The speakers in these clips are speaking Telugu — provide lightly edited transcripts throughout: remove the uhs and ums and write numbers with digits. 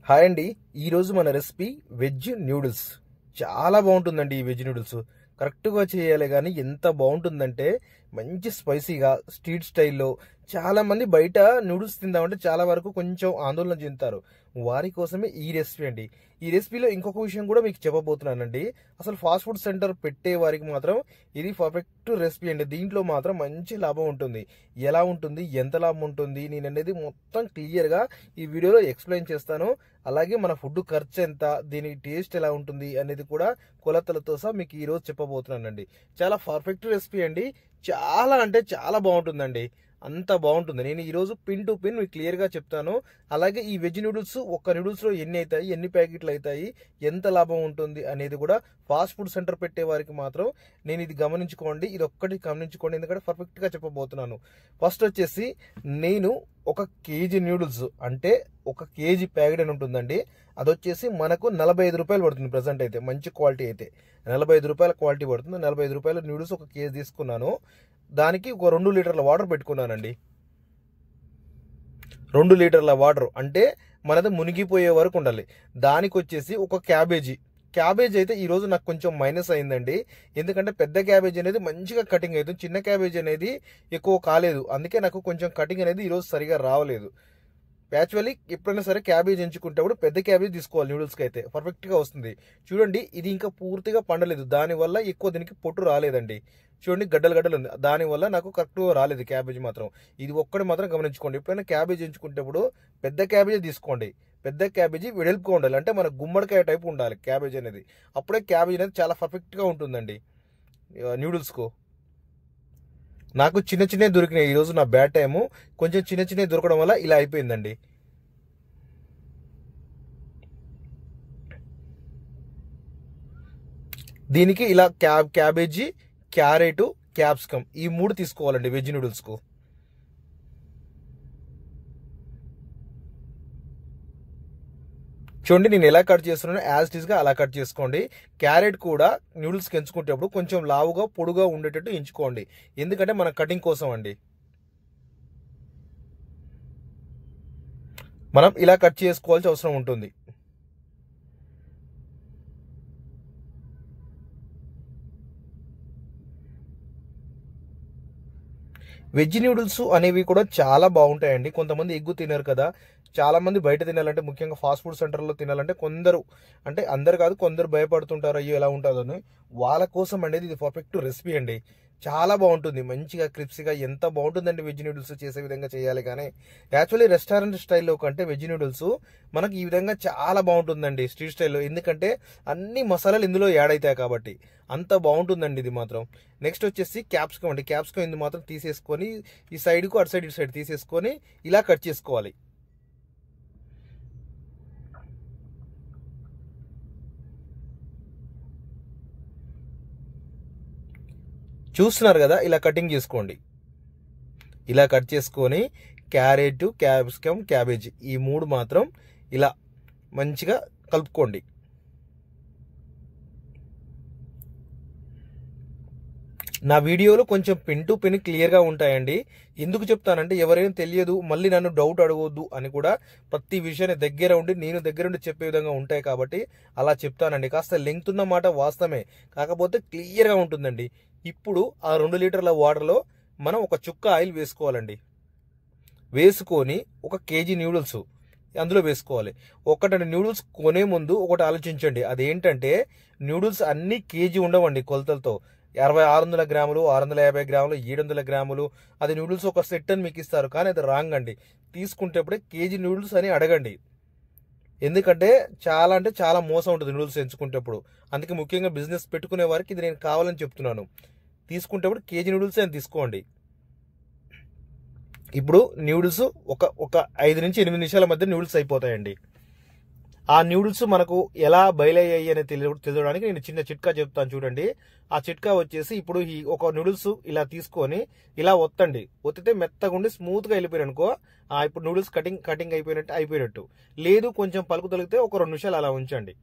హాయ్ అండి. ఈరోజు మన రెసిపీ వెజ్ న్యూడిల్స్. చాలా బాగుంటుందండి ఈ వెజ్ న్యూడిల్స్. కరెక్ట్గా చేయాలి కానీ ఎంత బాగుంటుందంటే మంచి స్పైసీగా స్ట్రీట్ స్టైల్లో. చాలా మంది బయట నూడిల్స్ తిందామంటే చాలా వరకు కొంచెం ఆందోళన చెందుతారు. వారి కోసమే ఈ రెసిపీ అండి. ఈ రెసిపీలో ఇంకొక విషయం కూడా మీకు చెప్పబోతున్నానండి. అసలు ఫాస్ట్ ఫుడ్ సెంటర్ పెట్టే వారికి మాత్రం ఇది పర్ఫెక్ట్ రెసిపీ అండి. దీంట్లో మాత్రం మంచి లాభం ఉంటుంది. ఎలా ఉంటుంది, ఎంత లాభం ఉంటుంది, నేను అనేది మొత్తం క్లియర్గా ఈ వీడియోలో ఎక్స్ప్లెయిన్ చేస్తాను. అలాగే మన ఫుడ్ ఖర్చు ఎంత, దీని టేస్ట్ ఎలా ఉంటుంది అనేది కూడా కొలతలతో సహా మీకు ఈరోజు చెప్పబోతున్నానండి. చాలా పర్ఫెక్ట్ రెసిపీ అండి. చాలా అంటే చాలా బాగుంటుందండి. అంత బాగుంటుంది. నేను ఈరోజు పిన్ టు పిన్ మీకు క్లియర్గా చెప్తాను. అలాగే ఈ వెజ్ నూడిల్స్ ఒక్క నూడిల్స్లో ఎన్ని అవుతాయి, ఎన్ని ప్యాకెట్లు అవుతాయి, ఎంత లాభం ఉంటుంది అనేది కూడా ఫాస్ట్ ఫుడ్ సెంటర్ పెట్టే వారికి మాత్రం నేను ఇది గమనించుకోండి. ఇది ఒక్కటి గమనించుకోండి, ఎందుకంటే పర్ఫెక్ట్గా చెప్పబోతున్నాను. ఫస్ట్ వచ్చేసి నేను 1 కేజీ నూడిల్స్ అంటే 1 కేజీ ప్యాకెట్ అని ఉంటుందండి. అది వచ్చేసి మనకు 45 రూపాయలు పడుతుంది. ప్రజెంట్ అయితే మంచి క్వాలిటీ అయితే 45 రూపాయల క్వాలిటీ పడుతుంది. 45 రూపాయల నూడిల్స్ 1 కేజీ తీసుకున్నాను. దానికి ఒక 2 లీటర్ల వాటర్ పెట్టుకున్నానండి. 2 లీటర్ల వాటర్ అంటే మనది మునిగిపోయే వరకు ఉండాలి. దానికి వచ్చేసి ఒక క్యాబేజ్ అయితే ఈరోజు నాకు కొంచెం మైనస్ అయిందండి. ఎందుకంటే పెద్ద క్యాబేజ్ అనేది మంచిగా కటింగ్ అవుతుంది, చిన్న క్యాబేజ్ అనేది ఎక్కువ కాలేదు. అందుకే నాకు కొంచెం కటింగ్ అనేది ఈరోజు సరిగా రావలేదు. యాక్చువల్లీ ఎప్పుడైనా సరే క్యాబేజ్ ఎంచుకుంటేప్పుడు పెద్ద క్యాబేజ్ తీసుకోవాలి. నూడిల్స్కి అయితే పర్ఫెక్ట్గా వస్తుంది. చూడండి, ఇది ఇంకా పూర్తిగా పండలేదు, దానివల్ల ఎక్కువ దీనికి పొట్టు రాలేదండి. చూడండి, గడ్డలు ఉంది, దానివల్ల నాకు కరెక్ట్గా రాలేదు క్యాబేజ్ మాత్రం. ఇది ఒక్కటి మాత్రం గమనించుకోండి. ఎప్పుడైనా క్యాబేజ్ ఎంచుకుంటేప్పుడు పెద్ద క్యాబేజ్ తీసుకోండి. పెద్ద క్యాబేజీ వెడల్పుగా ఉండాలి, అంటే మన గుమ్మడికాయ టైపు ఉండాలి క్యాబేజ్ అనేది. అప్పుడే క్యాబేజ్ అనేది చాలా పర్ఫెక్ట్గా ఉంటుందండి నూడిల్స్కు. నాకు చిన్న దొరికినాయి ఈరోజు. నా బ్యాడ్ టైము కొంచెం చిన్న దొరకడం వల్ల ఇలా అయిపోయిందండి. దీనికి ఇలా క్యాబేజీ, క్యారెట్, క్యాప్సికమ్ ఈ 3 తీసుకోవాలండి వెజ్ నూడిల్స్కు. చూడండి, నేను ఎలా కట్ చేస్తున్నానో యాజ్ ఇట్ ఈస్గా అలా కట్ చేసుకోండి. క్యారెట్ కూడా నూడిల్స్కి ఎంచుకునేటప్పుడు కొంచెం లావుగా పొడుగా ఉండేటట్టు ఎంచుకోండి, ఎందుకంటే మన కటింగ్ కోసం అండి. మనం ఇలా కట్ చేసుకోవాల్సిన అవసరం ఉంటుంది. వెజ్ నూడిల్స్ అనేవి కూడా చాలా బాగుంటాయండి. కొంతమంది ఎగ్గు తినరు కదా, చాలా మంది బయట తినాలంటే, ముఖ్యంగా ఫాస్ట్ ఫుడ్ సెంటర్లో తినాలంటే కొందరు, అంటే అందరు కాదు, కొందరు భయపడుతుంటారు అయ్యో ఎలా ఉంటుందని. వాళ్ళ కోసం అనేది ఇది పర్ఫెక్ట్ రెసిపీ అండి. చాలా బాగుంటుంది, మంచిగా క్రిప్సీగా ఎంత బాగుంటుందండి. వెజ్ నూడిల్స్ చేసే విధంగా చేయాలి. కానీ యాక్చువల్లీ రెస్టారెంట్ స్టైల్లో కంటే వెజ్ నూడిల్స్ మనకి ఈ విధంగా చాలా బాగుంటుందండి స్ట్రీట్ స్టైల్లో, ఎందుకంటే అన్ని మసాలాలు ఇందులో యాడ్ అవుతాయి కాబట్టి అంత బాగుంటుందండి ఇది మాత్రం. నెక్స్ట్ వచ్చేసి క్యాప్సికమ్ అండి. క్యాప్సికమ్ ఇది మాత్రం తీసేసుకొని ఈ సైడ్కు అటు సైడ్ ఇటు సైడ్ తీసేసుకొని ఇలా కట్ చేసుకోవాలి. చూస్తున్నారు కదా, ఇలా కటింగ్ చేసుకోండి. ఇలా కట్ చేసుకొని క్యారెట్, క్యాప్సికమ్, క్యాబేజీ ఈ 3 మాత్రం ఇలా మంచిగా కలుపుకోండి. నా వీడియోలో కొంచెం పిన్ టు పిన్ క్లియర్గా ఉంటాయండి. ఎందుకు చెప్తానంటే ఎవరైనా తెలియదు మళ్ళీ నన్ను డౌట్ అడగొద్దు అని కూడా ప్రతి విషయాన్ని నేను దగ్గరుండి చెప్పే విధంగా ఉంటాయి కాబట్టి అలా చెప్తానండి. కాస్త లెంగ్త్ ఉన్న మాట వాస్తవమే, కాకపోతే క్లియర్గా ఉంటుందండి. ఇప్పుడు ఆ 2 లీటర్ల వాటర్లో మనం ఒక చుక్క ఆయిల్ వేసుకోవాలండి. వేసుకొని 1 కేజీ నూడిల్స్ అందులో వేసుకోవాలి. ఒకటి నూడిల్స్ కొనే ముందు ఒకటి ఆలోచించండి, అదేంటంటే నూడిల్స్ అన్ని కేజీ ఉండవండి కొలతలతో. 600 గ్రాములు, 650 గ్రాములు, 700 గ్రాములు అది నూడిల్స్ ఒక సెట్ అని మీకు ఇస్తారు, కానీ అది రాంగ్ అండి. తీసుకుంటేప్పుడే కేజీ నూడిల్స్ అని అడగండి, ఎందుకంటే చాలా అంటే చాలా మోసం ఉంటుంది నూడిల్స్ ఎంచుకునేటప్పుడు. అందుకే ముఖ్యంగా బిజినెస్ పెట్టుకునే వారికి ఇది నేను కావాలని చెప్తున్నాను. తీసుకుంటేప్పుడు కేజీ నూడిల్స్ అని తీసుకోండి. ఇప్పుడు నూడిల్స్ ఒక 5 నుంచి 8 నిమిషాల మధ్య నూడిల్స్ అయిపోతాయండి. ఆ నూడిల్స్ మనకు ఎలా బయలయ్యాయి అని తెలియడానికి నేను చిన్న చిట్కా చెప్తాను చూడండి. ఆ చిట్కా వచ్చేసి, ఇప్పుడు ఈ ఒక నూడిల్స్ ఇలా తీసుకొని ఇలా ఒత్తండి. ఒత్తితే మెత్తగా ఉండి స్మూత్గా వెళ్ళిపోయారు అనుకో, ఇప్పుడు నూడిల్స్ కటింగ్ అయిపోయినట్టు. లేదు కొంచెం పలుకు తొలిగితే ఒక 2 నిమిషాలు అలా ఉంచండి.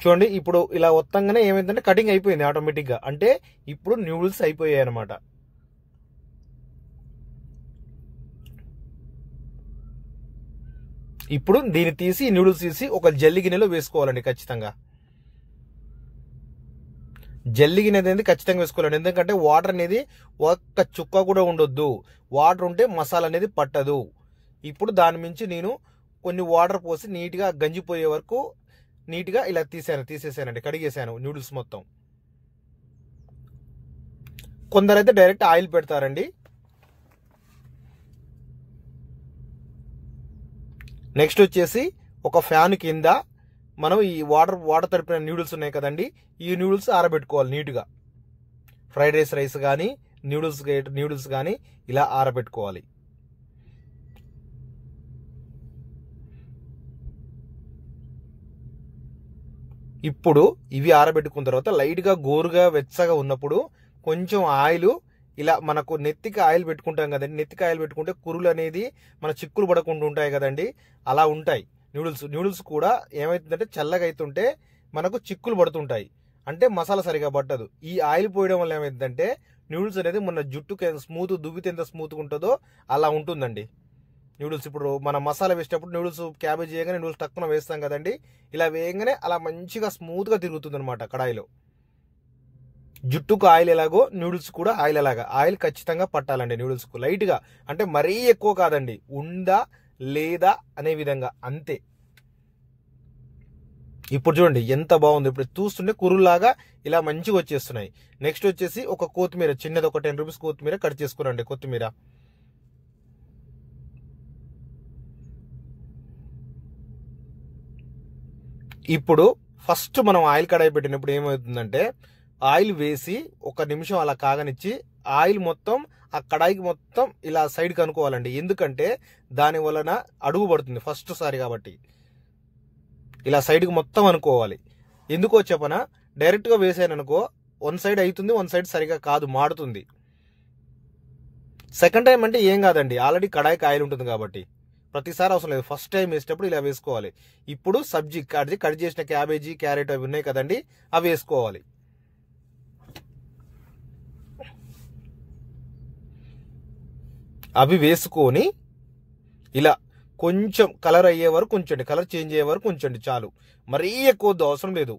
చూడండి, ఇప్పుడు ఇలా ఒత్తంగానే ఏమైందంటే కటింగ్ అయిపోయింది ఆటోమేటిక్గా, అంటే ఇప్పుడు నూడిల్స్ అయిపోయాయి అనమాట. ఇప్పుడు దీన్ని తీసి నూడిల్స్ తీసి ఒక జల్లి గిన్నెలో వేసుకోవాలండి. ఖచ్చితంగా జల్లి గిన్నె అనేది ఖచ్చితంగా వేసుకోవాలండి. ఎందుకంటే వాటర్ అనేది ఒక్క చుక్క కూడా ఉండొద్దు. వాటర్ ఉంటే మసాలా అనేది పట్టదు. ఇప్పుడు దాని మించి నేను కొన్ని వాటర్ పోసి నీట్గా గంజిపోయే వరకు నీట్గా ఇలా తీసేసానండి, కడిగేసాను నూడిల్స్ మొత్తం. కొందరైతే డైరెక్ట్ ఆయిల్ పెడతారండి. నెక్స్ట్ వచ్చేసి ఒక ఫ్యాన్ కింద మనం ఈ వాటర్ తడిపిన నూడిల్స్ ఉన్నాయి కదండి, ఈ నూడిల్స్ ఆరబెట్టుకోవాలి నీట్గా. ఫ్రైడ్ రైస్ కానీ నూడిల్స్ కానీ ఇలా ఆరబెట్టుకోవాలి. ఇప్పుడు ఇవి ఆరబెట్టుకున్న తర్వాత లైట్గా గోరుగా వెచ్చగా ఉన్నప్పుడు కొంచెం ఆయిల్ ఇలా మనకు నెత్తికి ఆయిల్ పెట్టుకుంటాం కదండి. నెత్తికి ఆయిల్ పెట్టుకుంటే కురులు అనేది మన చిక్కులు పడకుండా ఉంటాయి కదండి, అలా ఉంటాయి నూడిల్స్ కూడా ఏమవుతుందంటే చల్లగా అవుతుంటే మనకు చిక్కులు పడుతుంటాయి, అంటే మసాలా సరిగా పట్టదు. ఈ ఆయిల్ పోయడం వల్ల ఏమైందంటే నూడిల్స్ అనేది మన జుట్టుకి స్మూత్, దువ్వితే ఎంత స్మూత్గా ఉంటుందో అలా ఉంటుందండి నూడిల్స్. ఇప్పుడు మనం మసాలా వేసేటప్పుడు నూడిల్స్ క్యాబేజ్ చేయగానే నూడిల్స్ తక్కువ వేస్తాం కదండి, ఇలా వేయగానే అలా మంచిగా స్మూత్గా తిరుగుతుంది అనమాట కడాయిలో. జుట్టుకు ఆయిల్ ఎలాగో నూడిల్స్ కూడా ఆయిల్ ఎలాగా, ఆయిల్ ఖచ్చితంగా పట్టాలండి నూడిల్స్కు లైట్గా, అంటే మరీ ఎక్కువ కాదండి, ఉందా లేదా అనే విధంగా అంతే. ఇప్పుడు చూడండి ఎంత బాగుంది. ఇప్పుడు చూస్తుంటే కురులాగా ఇలా మంచిగా వచ్చేస్తున్నాయి. నెక్స్ట్ వచ్చేసి ఒక కొత్తిమీర చిన్నది, ఒక 10 రూపీస్ కొత్తిమీర కట్ చేసుకురండి. కొత్తిమీర ఇప్పుడు ఫస్ట్ మనం ఆయిల్ కడాయి పెట్టినప్పుడు ఏమవుతుందంటే ఆయిల్ వేసి 1 నిమిషం అలా కాగనిచ్చి ఆయిల్ మొత్తం ఆ కడాయికి మొత్తం ఇలా సైడ్కి అనుకోవాలండి. ఎందుకంటే దాని వలన అడుగు పడుతుంది ఫస్ట్ సారి కాబట్టి ఇలా సైడ్కి మొత్తం అనుకోవాలి. ఎందుకో చెప్పనా, డైరెక్ట్గా వేసాను అనుకో వన్ సైడ్ అవుతుంది, వన్ సైడ్ సరిగా కాదు, మాడుతుంది. సెకండ్ టైం అంటే ఏం కాదండి, ఆల్రెడీ కడాయికి ఆయిల్ ఉంటుంది కాబట్టి ప్రతిసారి అవసరం లేదు. ఫస్ట్ టైం వేసేటప్పుడు ఇలా వేసుకోవాలి. ఇప్పుడు సబ్జీ కట్ చేసిన క్యాబేజీ, క్యారెట్ అవి ఉన్నాయి కదండి, అవి వేసుకోవాలి. అవి వేసుకొని ఇలా కొంచెం కలర్ అయ్యే వరకు ఉంచండి, కలర్ చేంజ్ అయ్యే వరకు ఉంచండి చాలు, మరీ ఎక్కువ అవసరం లేదు.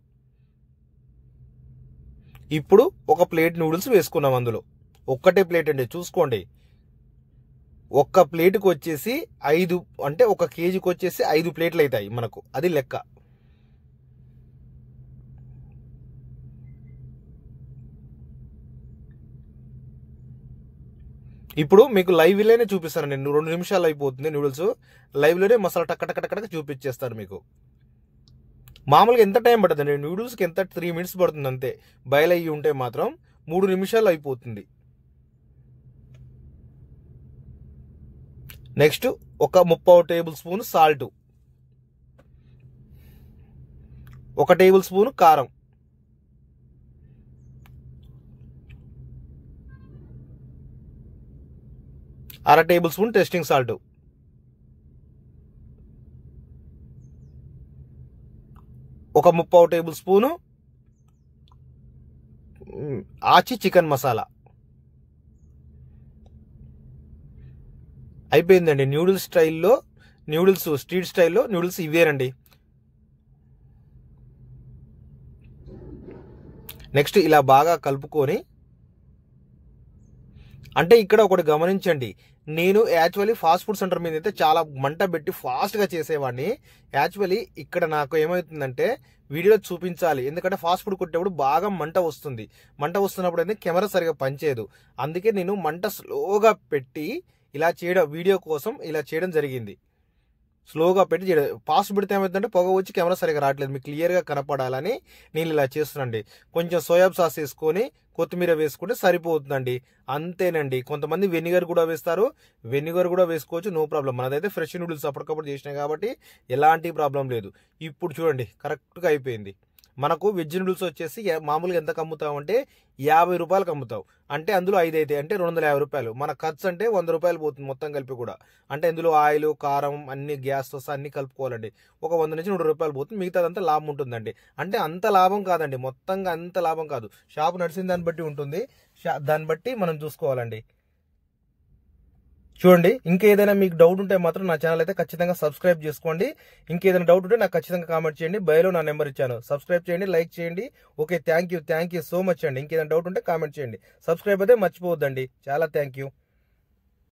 ఇప్పుడు ఒక ప్లేట్ నూడిల్స్ వేసుకున్నాం. అందులో ఒక్కటే ప్లేట్ అండి, చూసుకోండి. ఒక్క ప్లేట్కి వచ్చేసి 5, అంటే 1 కేజీకి వచ్చేసి 5 ప్లేట్లు అవుతాయి మనకు, అది లెక్క. ఇప్పుడు మీకు లైవ్లోనే చూపిస్తాను నేను, 2 నిమిషాలు అయిపోతుంది నూడిల్స్. లైవ్లోనే మసాలా టక్క చూపించేస్తాను మీకు. మామూలుగా ఎంత టైం పడుతుంది నూడిల్స్కి, ఎంత 3 మినిట్స్ పడుతుంది అంతే. బాయిల్ అయ్యి ఉంటే మాత్రం 3 నిమిషాలు అయిపోతుంది. నెక్స్ట్ ఒక 30 table spoon salt, 1 table spoon కారం, అర టేబుల్ స్పూన్ టేస్టింగ్ సాల్ట్, ఒక 30 టేబుల్ స్పూను ఆచి చికెన్ మసాలా. అయిపోయిందండి. స్ట్రీట్ స్టైల్లో నూడిల్స్ ఇవేనండి. నెక్స్ట్ ఇలా బాగా కలుపుకొని, అంటే ఇక్కడ ఒకటి గమనించండి, నేను యాక్చువల్లీ ఫాస్ట్ ఫుడ్ సెంటర్ మీద అయితే చాలా మంట పెట్టి ఫాస్ట్గా చేసేవాడిని. యాక్చువల్లీ ఇక్కడ నాకు ఏమవుతుందంటే వీడియోలో చూపించాలి, ఎందుకంటే ఫాస్ట్ ఫుడ్ కొట్టేప్పుడు బాగా మంట వస్తుంది. మంట వస్తున్నప్పుడు అయితే కెమెరా సరిగా పనిచేయదు. అందుకే నేను మంట స్లోగా పెట్టి ఇలా చేయడం, వీడియో కోసం ఇలా చేయడం జరిగింది. స్లోగా పెట్టి చేయడం. ఫాస్ట్ పెడితే ఏమవుతుందంటే పొగ వచ్చి కెమెరా సరిగా రావట్లేదు, మీకు క్లియర్గా కనపడాలని నేను ఇలా చేస్తున్నాండి. కొంచెం సోయా సాస్ వేసుకొని కొత్తిమీర వేసుకుంటే సరిపోతుందండి, అంతేనండి. కొంతమంది వెనిగర్ కూడా వేస్తారు, వెనిగర్ కూడా వేసుకోవచ్చు, నో ప్రాబ్లం. మనదైతే ఫ్రెష్ నూడిల్స్ అప్పటికప్పుడు చేసినాయి కాబట్టి ఎలాంటి ప్రాబ్లం లేదు. ఇప్పుడు చూడండి కరెక్ట్గా అయిపోయింది. మనకు వెజ్ నూడిల్స్ వచ్చేసి మామూలుగా ఎంతకు అమ్ముతామంటే 50 రూపాయలకు అమ్ముతావు, అంటే అందులో 5 అయితే అంటే 250 రూపాయలు. మన ఖర్చు అంటే 100 రూపాయలు పోతుంది మొత్తం కలిపి కూడా. అంటే అందులో ఆయిల్, కారం, అన్ని గ్యాస్తో అన్ని కలుపుకోవాలండి. ఒక 100 నుంచి 100 రూపాయలు పోతుంది, మిగతాదంతా లాభం ఉంటుందండి. అంటే అంత లాభం కాదండి, మొత్తంగా అంత లాభం కాదు. షాపు నడిచిన దాన్ని బట్టి ఉంటుంది, దాన్ని బట్టి మనం చూసుకోవాలండి. చూడండి. ఇంకేదైనా మీకు డౌట్ ఉంటే మాత్రం నా ఛానల్ అయితే ఖచ్చితంగా సబ్స్క్రైబ్ చేసుకోండి. ఇంకేదైనా డౌట్ ఉంటే నాకు ఖచ్చితంగా కామెంట్ చేయండి. బయోలో నా నెంబర్ ఇచ్చాను. సబ్స్క్రైబ్ చేయండి, లైక్ చేయండి. Okay, thank you so much అండి. ఇంకేదైనా డౌట్ ఉంటే కామెంట్ చేయండి. సబ్స్క్రైబ్ అయితే మర్చిపోవద్దండి. చాలా థ్యాంక్ యూ.